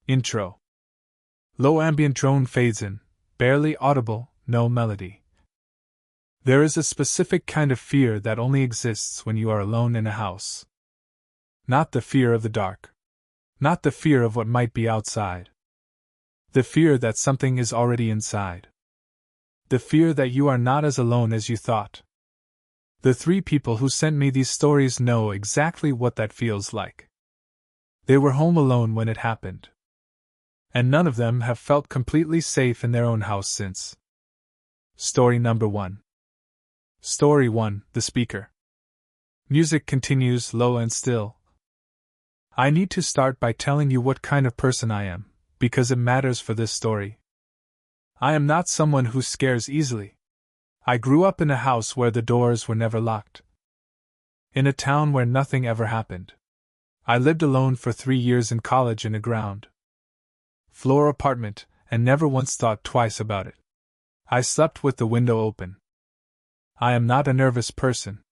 Intro. Low ambient drone fades in, barely audible, no melody. There is a specific kind of fear that only exists when you are alone in a house. Not the fear of the dark. Not the fear of what might be outside. The fear that something is already inside. The fear that you are not as alone as you thought. The three people who sent me these stories know exactly what that feels like. They were home alone when it happened. And none of them have felt completely safe in their own house since. Story number 1. Story 1, The Speaker. Music continues low and still. I need to start by telling you what kind of person I am, because it matters for this story. I am not someone who scares easily. I grew up in a house where the doors were never locked. In a town where nothing ever happened. I lived alone for 3 years in college in a ground floor apartment, and never once thought twice about it. I slept with the window open. I am not a nervous person.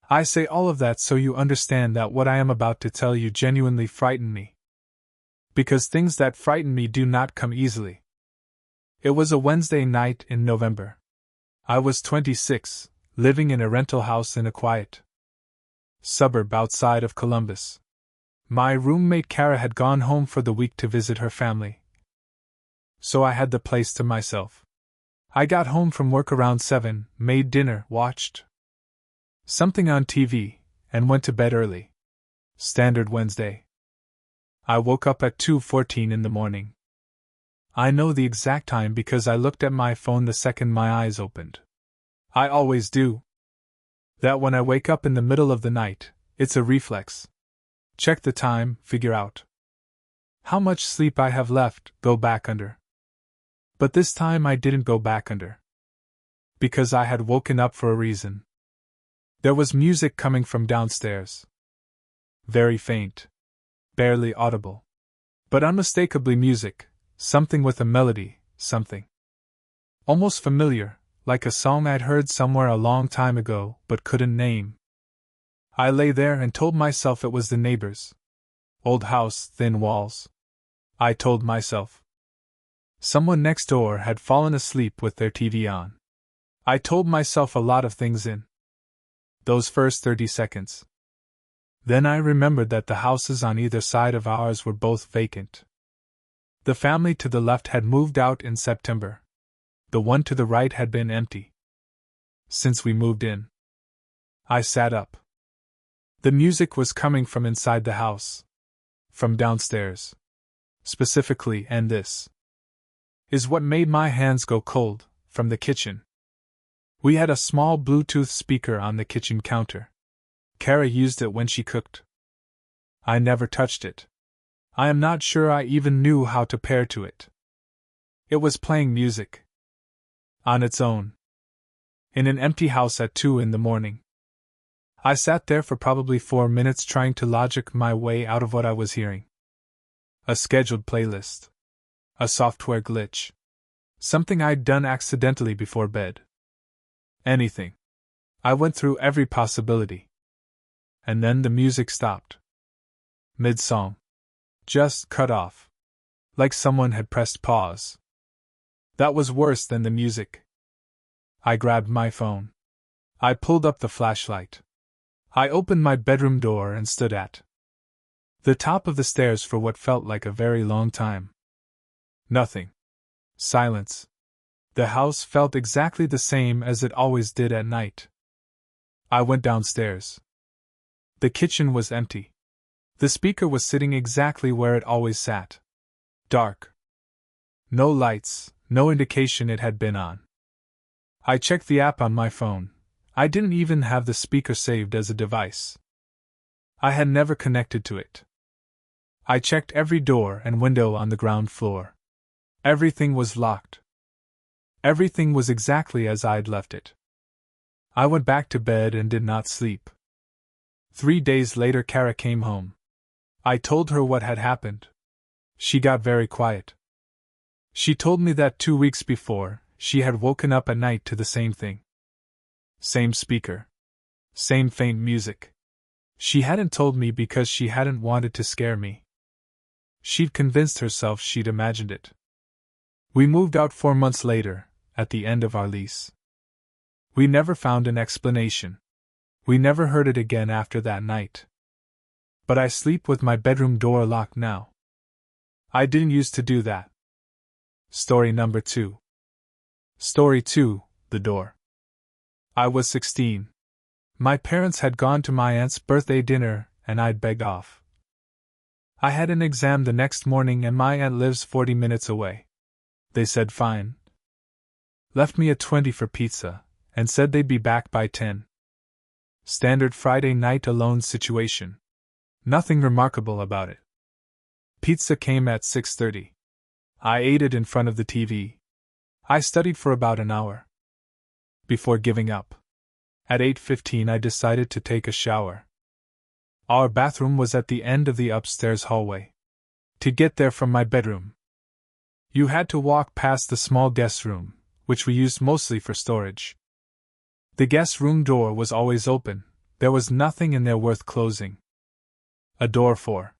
I say all of that so you understand that what I am about to tell you genuinely frightened me. Because things that frighten me do not come easily. It was a Wednesday night in November. I was 26, living in a rental house in a quiet suburb outside of Columbus. My roommate Kara had gone home for the week to visit her family. So I had the place to myself. I got home from work around 7, made dinner, watched something on TV, and went to bed early. Standard Wednesday. I woke up at 2:14 in the morning. I know the exact time because I looked at my phone the second my eyes opened. I always do. That when I wake up in the middle of the night, it's a reflex. Check the time, figure out how much sleep I have left, go back under. But this time I didn't go back under. Because I had woken up for a reason. There was music coming from downstairs. Very faint. Barely audible. But unmistakably music, something with a melody, something almost familiar, like a song I'd heard somewhere a long time ago, but couldn't name. I lay there and told myself it was the neighbors. Old house, thin walls. I told myself. Someone next door had fallen asleep with their TV on. I told myself a lot of things in those first 30 seconds. Then I remembered that the houses on either side of ours were both vacant. The family to the left had moved out in September. The one to the right had been empty since we moved in. I sat up. The music was coming from inside the house. From downstairs. Specifically, and this is what made my hands go cold, from the kitchen. We had a small Bluetooth speaker on the kitchen counter. Kara used it when she cooked. I never touched it. I am not sure I even knew how to pair to it. It was playing music. On its own. In an empty house at 2 in the morning. I sat there for probably 4 minutes trying to logic my way out of what I was hearing. A scheduled playlist. A software glitch. Something I'd done accidentally before bed. Anything. I went through every possibility. And then the music stopped. Mid-song. Just cut off. Like someone had pressed pause. That was worse than the music. I grabbed my phone. I pulled up the flashlight. I opened my bedroom door and stood at the top of the stairs for what felt like a very long time. Nothing. Silence. The house felt exactly the same as it always did at night. I went downstairs. The kitchen was empty. The speaker was sitting exactly where it always sat. Dark. No lights, no indication it had been on. I checked the app on my phone. I didn't even have the speaker saved as a device. I had never connected to it. I checked every door and window on the ground floor. Everything was locked. Everything was exactly as I'd left it. I went back to bed and did not sleep. 3 days later, Kara came home. I told her what had happened. She got very quiet. She told me that 2 weeks before, she had woken up at night to the same thing. Same speaker. Same faint music. She hadn't told me because she hadn't wanted to scare me. She'd convinced herself she'd imagined it. We moved out 4 months later, at the end of our lease. We never found an explanation. We never heard it again after that night. But I sleep with my bedroom door locked now. I didn't used to do that. Story number 2. Story 2, The Door. I was 16. My parents had gone to my aunt's birthday dinner, and I'd begged off. I had an exam the next morning and my aunt lives 40 minutes away. They said fine. Left me a 20 for pizza, and said they'd be back by 10. Standard Friday night alone situation. Nothing remarkable about it. Pizza came at 6:30. I ate it in front of the TV. I studied for about an hour. Before giving up. At 8:15 I decided to take a shower. Our bathroom was at the end of the upstairs hallway. To get there from my bedroom, you had to walk past the small guest room, which we used mostly for storage. The guest room door was always open, there was nothing in there worth closing. A door for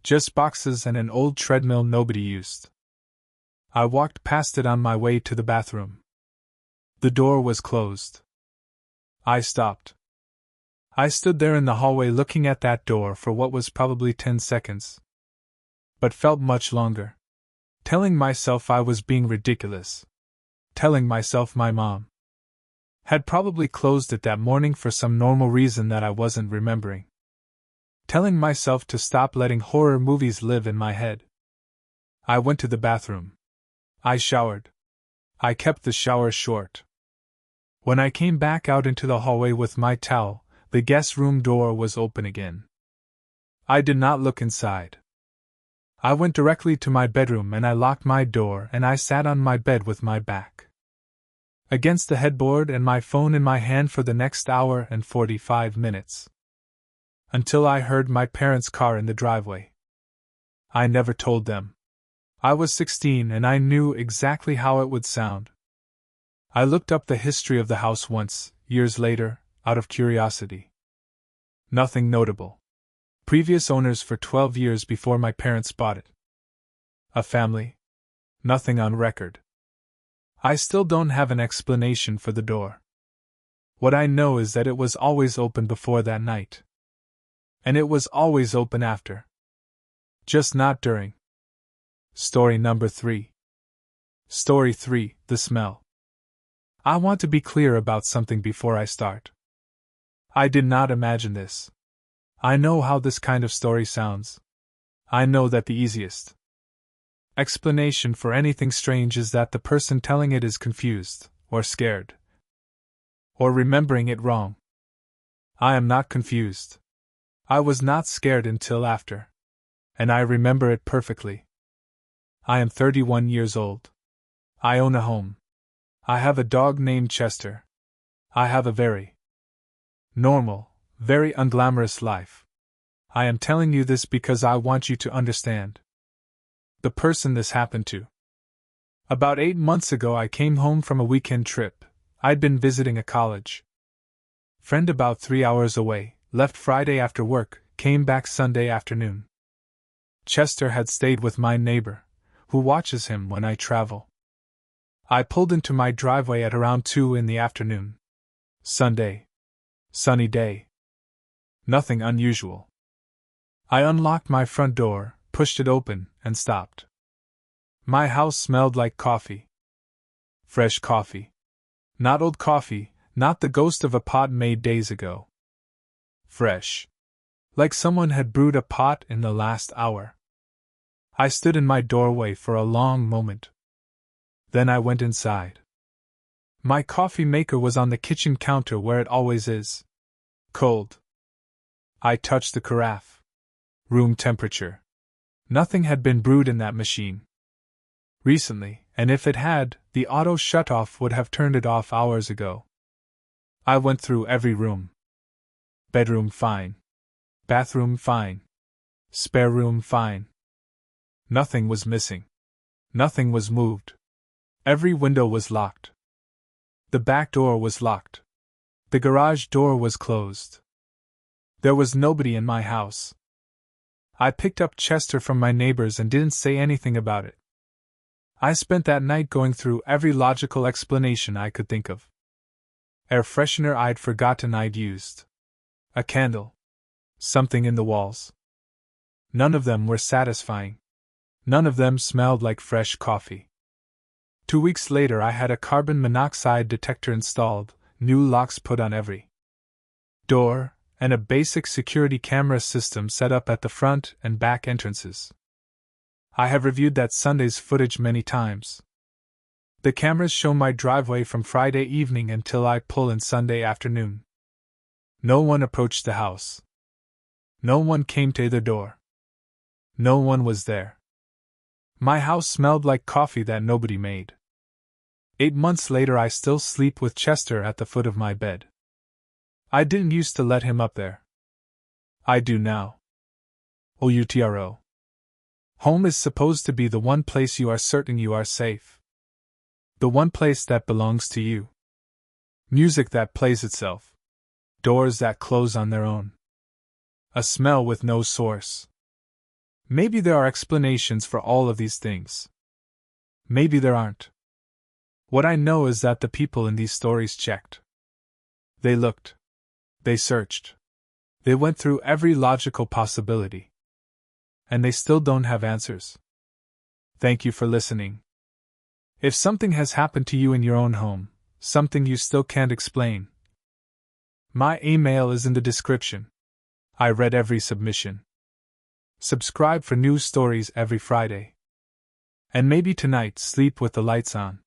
just boxes and an old treadmill nobody used. I walked past it on my way to the bathroom. The door was closed. I stopped. I stood there in the hallway looking at that door for what was probably 10 seconds. But felt much longer. Telling myself I was being ridiculous. Telling myself my mom had probably closed it that morning for some normal reason that I wasn't remembering. Telling myself to stop letting horror movies live in my head. I went to the bathroom. I showered. I kept the shower short. When I came back out into the hallway with my towel, the guest room door was open again. I did not look inside. I went directly to my bedroom and I locked my door and I sat on my bed with my back against the headboard and my phone in my hand for the next hour and 45 minutes. Until I heard my parents' car in the driveway. I never told them. I was 16 and I knew exactly how it would sound. I looked up the history of the house once, years later, out of curiosity. Nothing notable. Previous owners for 12 years before my parents bought it. A family. Nothing on record. I still don't have an explanation for the door. What I know is that it was always open before that night. And it was always open after. Just not during. Story number 3. Story 3, The Smell. I want to be clear about something before I start. I did not imagine this. I know how this kind of story sounds. I know that the easiest explanation for anything strange is that the person telling it is confused, or scared, or remembering it wrong. I am not confused. I was not scared until after. And I remember it perfectly. I am 31 years old. I own a home. I have a dog named Chester. I have a very normal, very unglamorous life. I am telling you this because I want you to understand the person this happened to. About 8 months ago I came home from a weekend trip. I'd been visiting a college friend about 3 hours away, left Friday after work, came back Sunday afternoon. Chester had stayed with my neighbor, who watches him when I travel. I pulled into my driveway at around 2 in the afternoon. Sunday. Sunny day. Nothing unusual. I unlocked my front door, pushed it open, and stopped. My house smelled like coffee. Fresh coffee. Not old coffee, not the ghost of a pot made days ago. Fresh. Like someone had brewed a pot in the last hour. I stood in my doorway for a long moment. Then I went inside. My coffee maker was on the kitchen counter where it always is. Cold. I touched the carafe. Room temperature. Nothing had been brewed in that machine recently, and if it had, the auto shutoff would have turned it off hours ago. I went through every room. Bedroom fine. Bathroom fine. Spare room fine. Nothing was missing. Nothing was moved. Every window was locked. The back door was locked. The garage door was closed. There was nobody in my house. I picked up Chester from my neighbors and didn't say anything about it. I spent that night going through every logical explanation I could think of. Air freshener I'd forgotten I'd used. A candle. Something in the walls. None of them were satisfying. None of them smelled like fresh coffee. 2 weeks later I had a carbon monoxide detector installed, new locks put on every door, and a basic security camera system set up at the front and back entrances. I have reviewed that Sunday's footage many times. The cameras show my driveway from Friday evening until I pull in Sunday afternoon. No one approached the house. No one came to either door. No one was there. My house smelled like coffee that nobody made. 8 months later I still sleep with Chester at the foot of my bed. I didn't used to let him up there. I do now. OUTRO. Home is supposed to be the one place you are certain you are safe. The one place that belongs to you. Music that plays itself. Doors that close on their own. A smell with no source. Maybe there are explanations for all of these things. Maybe there aren't. What I know is that the people in these stories checked. They looked. They searched. They went through every logical possibility. And they still don't have answers. Thank you for listening. If something has happened to you in your own home, something you still can't explain, my email is in the description. I read every submission. Subscribe for new stories every Friday. And maybe tonight sleep with the lights on.